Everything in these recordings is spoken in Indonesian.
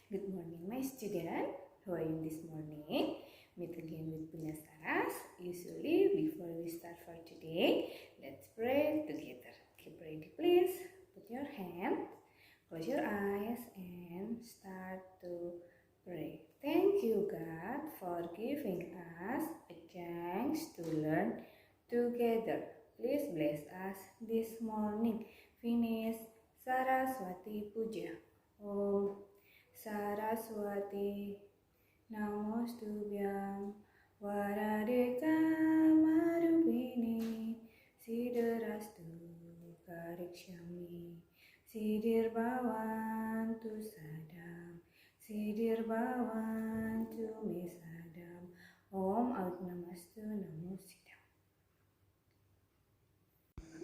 Good morning, my student. How are you this morning? Meet again with Bunda Saras. Usually, before we start for today, let's pray together. Keep ready, please. Put your hand, close your eyes, and start to pray. Thank you, God, for giving us a chance to learn together. Please bless us this morning. Finish Saraswati Puja. Om Saraswati Namostubhyam Varadeka Marupini Siddharastu Karikshami Siddhir Bhavantu Sadam Siddhir Bhavantu Misadam Om Agnamastu Namo Siddham.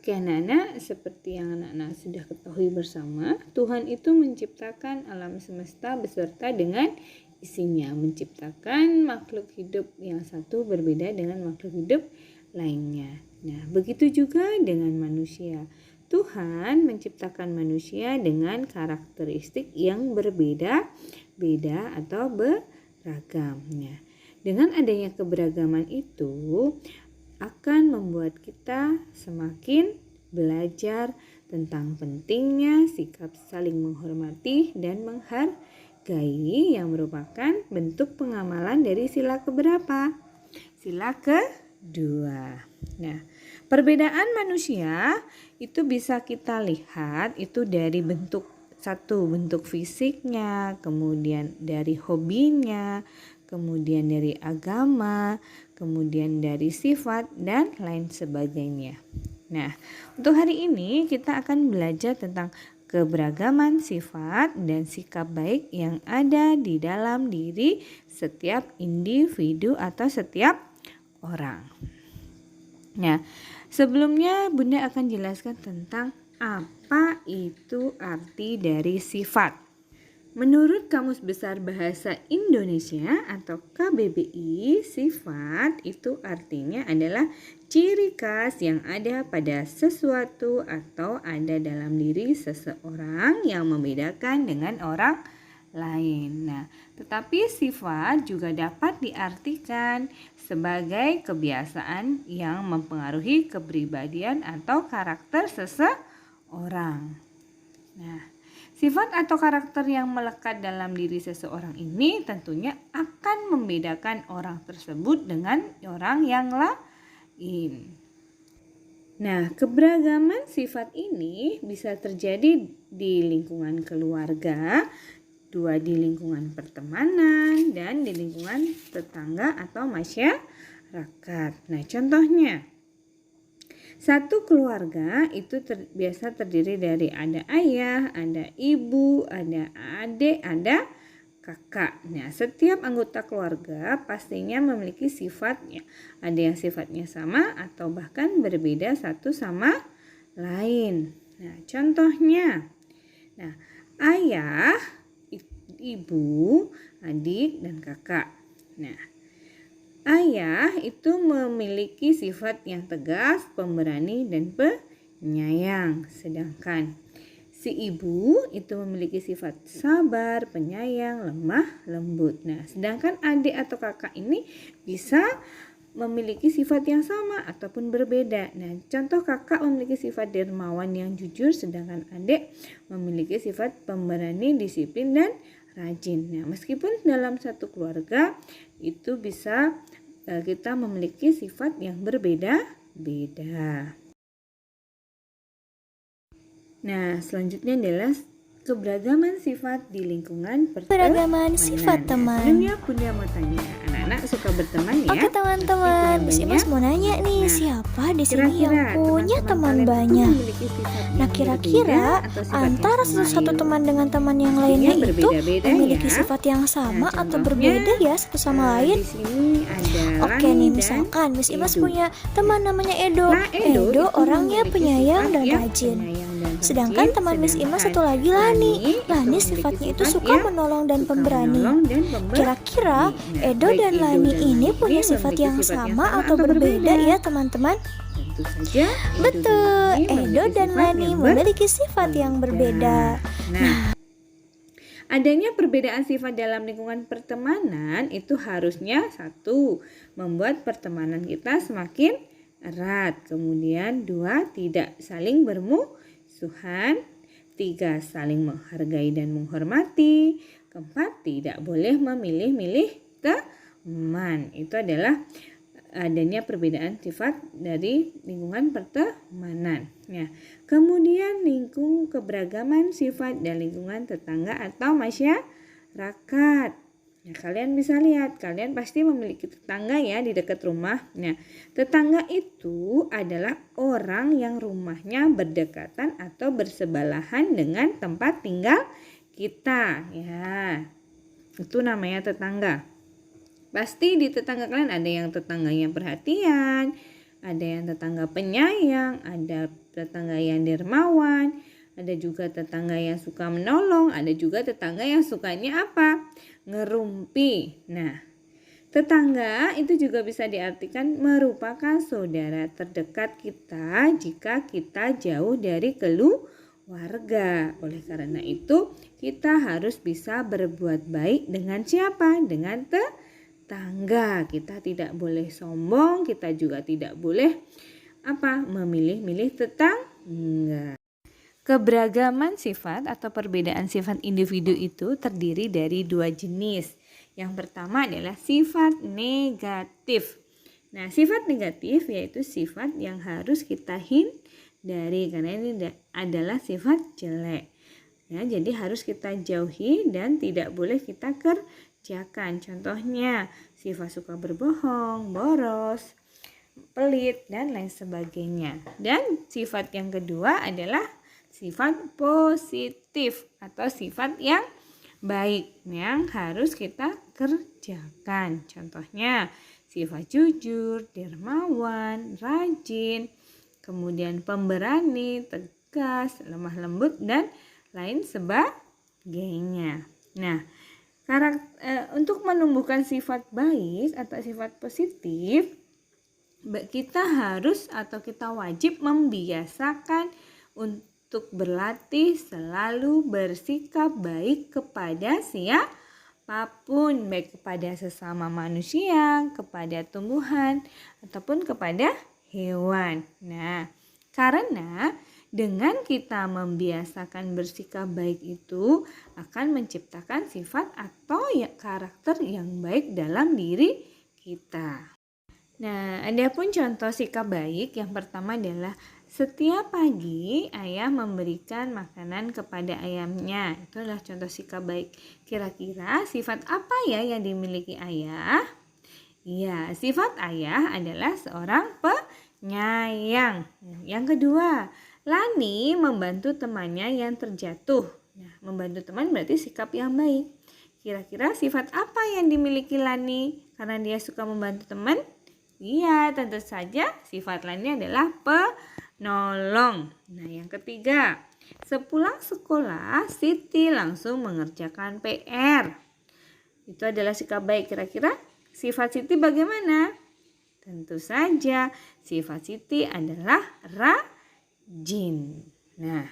Oke anak-anak, seperti yang anak-anak sudah ketahui bersama, Tuhan itu menciptakan alam semesta beserta dengan isinya, menciptakan makhluk hidup yang satu berbeda dengan makhluk hidup lainnya. Nah, begitu juga dengan manusia. Tuhan menciptakan manusia dengan karakteristik yang berbeda-beda atau beragam. Nah, dengan adanya keberagaman itu akan membuat kita semakin belajar tentang pentingnya sikap saling menghormati dan menghargai yang merupakan bentuk pengamalan dari sila keberapa? Sila kedua. Nah, perbedaan manusia itu bisa kita lihat itu dari bentuk fisiknya, kemudian dari hobinya, kemudian dari agama, kemudian dari sifat dan lain sebagainya. Nah, untuk hari ini kita akan belajar tentang keberagaman sifat dan sikap baik yang ada di dalam diri setiap individu atau setiap orang. Nah, sebelumnya Bunda akan jelaskan tentang apa itu arti dari sifat. Menurut Kamus Besar Bahasa Indonesia atau KBBI, sifat itu artinya adalah ciri khas yang ada pada sesuatu atau ada dalam diri seseorang yang membedakan dengan orang lain. Nah, tetapi sifat juga dapat diartikan sebagai kebiasaan yang mempengaruhi kepribadian atau karakter seseorang. Nah, sifat atau karakter yang melekat dalam diri seseorang ini tentunya akan membedakan orang tersebut dengan orang yang lain. Nah, keberagaman sifat ini bisa terjadi di lingkungan keluarga, dua di lingkungan pertemanan, dan di lingkungan tetangga atau masyarakat. Nah, contohnya, satu keluarga itu biasa terdiri dari ada ayah, ada ibu, ada adik, ada kakak. Nah, setiap anggota keluarga pastinya memiliki sifatnya. Ada yang sifatnya sama atau bahkan berbeda satu sama lain. Nah, contohnya, ayah, ibu, adik, dan kakak. Nah, ayah itu memiliki sifat yang tegas, pemberani, dan penyayang. Sedangkan si ibu itu memiliki sifat sabar, penyayang, lemah, lembut. Nah, sedangkan adik atau kakak ini bisa memiliki sifat yang sama ataupun berbeda. Nah, contoh kakak memiliki sifat dermawan yang jujur, sedangkan adik memiliki sifat pemberani, disiplin, dan rajin. Nah, meskipun dalam satu keluarga itu bisa kita memiliki sifat yang berbeda-beda. Nah, selanjutnya adalah keberagaman sifat di lingkungan pertemanan. Keberagaman sifat teman. Sebelumnya Bunda mau tanya, anak-anak suka berteman ya? Oke teman-teman, Miss Imas mau nanya nih, siapa di sini yang punya teman banyak? Nah, kira-kira antara satu teman dengan teman yang lainnya itu memiliki sifat yang sama atau berbeda ya satu sama lain? Oke nih, misalkan Miss Imas punya teman namanya Edo. Edo orangnya penyayang dan rajin. Sedangkan teman Miss Imas satu lagi Lani. Lani sifatnya itu suka menolong dan pemberani. Kira-kira Edo dan Lani ini punya sifat yang sama atau berbeda ya teman-teman? Tentu saja Betul, Edo dan Lani memiliki sifat yang berbeda. Nah, Adanya perbedaan sifat dalam lingkungan pertemanan itu harusnya 1. Membuat pertemanan kita semakin erat. Kemudian 2. Tidak saling bermusuhan. 3. Saling menghargai dan menghormati. 4. Tidak boleh memilih-milih teman. Itu adalah adanya perbedaan sifat dari lingkungan pertemanan. Ya. Kemudian keberagaman sifat dan lingkungan tetangga atau masyarakat. Nah, kalian bisa lihat, kalian pasti memiliki tetangga ya di dekat rumah. Nah, tetangga itu adalah orang yang rumahnya berdekatan atau bersebelahan dengan tempat tinggal kita. Ya, itu namanya tetangga. Pasti di tetangga kalian ada yang tetangganya perhatian, ada yang tetangga penyayang, ada tetangga yang dermawan, ada juga tetangga yang suka menolong, ada juga tetangga yang sukanya apa? Ngerumpi. Nah, tetangga itu juga bisa diartikan merupakan saudara terdekat kita jika kita jauh dari keluarga. Oleh karena itu, kita harus bisa berbuat baik dengan siapa? Dengan tetangga. Kita tidak boleh sombong, kita juga tidak boleh memilih-milih tetangga. Keberagaman sifat atau perbedaan sifat individu itu terdiri dari 2 jenis. Yang pertama adalah sifat negatif. Nah, sifat negatif yaitu sifat yang harus kita hindari karena ini adalah sifat jelek. Ya, jadi harus kita jauhi dan tidak boleh kita kerjakan. Contohnya, sifat suka berbohong, boros, pelit, dan lain sebagainya. Dan sifat yang kedua adalah sifat positif atau sifat yang baik yang harus kita kerjakan. Contohnya sifat jujur, dermawan, rajin, kemudian pemberani, tegas, lemah lembut, dan lain sebagainya. Nah, untuk menumbuhkan sifat baik atau sifat positif, kita harus atau kita wajib membiasakan untuk berlatih selalu bersikap baik kepada siapapun, baik kepada sesama manusia, kepada tumbuhan, ataupun kepada hewan. Nah, karena dengan kita membiasakan bersikap baik itu akan menciptakan sifat atau karakter yang baik dalam diri kita. Nah, adapun contoh sikap baik yang pertama adalah setiap pagi ayah memberikan makanan kepada ayamnya. Itu adalah contoh sikap baik. Kira-kira sifat apa ya yang dimiliki ayah? Ya, sifat ayah adalah seorang penyayang. Yang kedua, Lani membantu temannya yang terjatuh. Nah, membantu teman berarti sikap yang baik. Kira-kira sifat apa yang dimiliki Lani karena dia suka membantu teman? Iya, tentu saja sifat Lani adalah penolong. Nah, yang ketiga, sepulang sekolah Siti langsung mengerjakan PR. Itu adalah sikap baik. Kira-kira sifat Siti bagaimana? Tentu saja sifat Siti adalah rajin. Nah,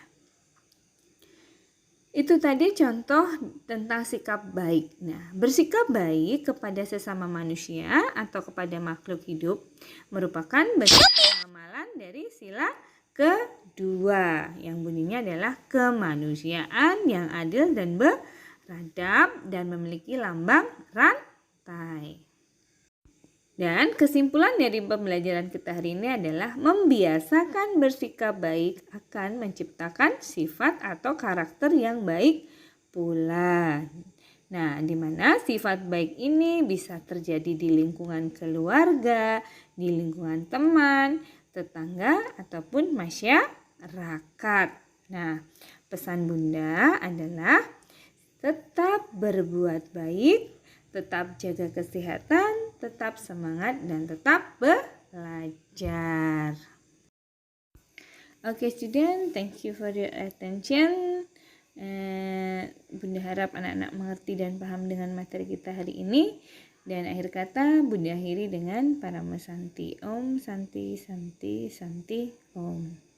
itu tadi contoh tentang sikap baik. Nah, bersikap baik kepada sesama manusia atau kepada makhluk hidup merupakan bentuk amalan dari sila kedua yang bunyinya adalah kemanusiaan yang adil dan beradab dan memiliki lambang rantai. Dan kesimpulan dari pembelajaran kita hari ini adalah membiasakan bersikap baik akan menciptakan sifat atau karakter yang baik pula. Nah, di mana sifat baik ini bisa terjadi di lingkungan keluarga, di lingkungan teman, tetangga, ataupun masyarakat. Nah, pesan Bunda adalah tetap berbuat baik, tetap jaga kesehatan, tetap semangat, dan tetap belajar. Okay, student, thank you for your attention. Bunda harap anak-anak mengerti dan paham dengan materi kita hari ini. Dan akhir kata Bunda akhiri dengan Parama Santi. Om Santi Santi Santi Om.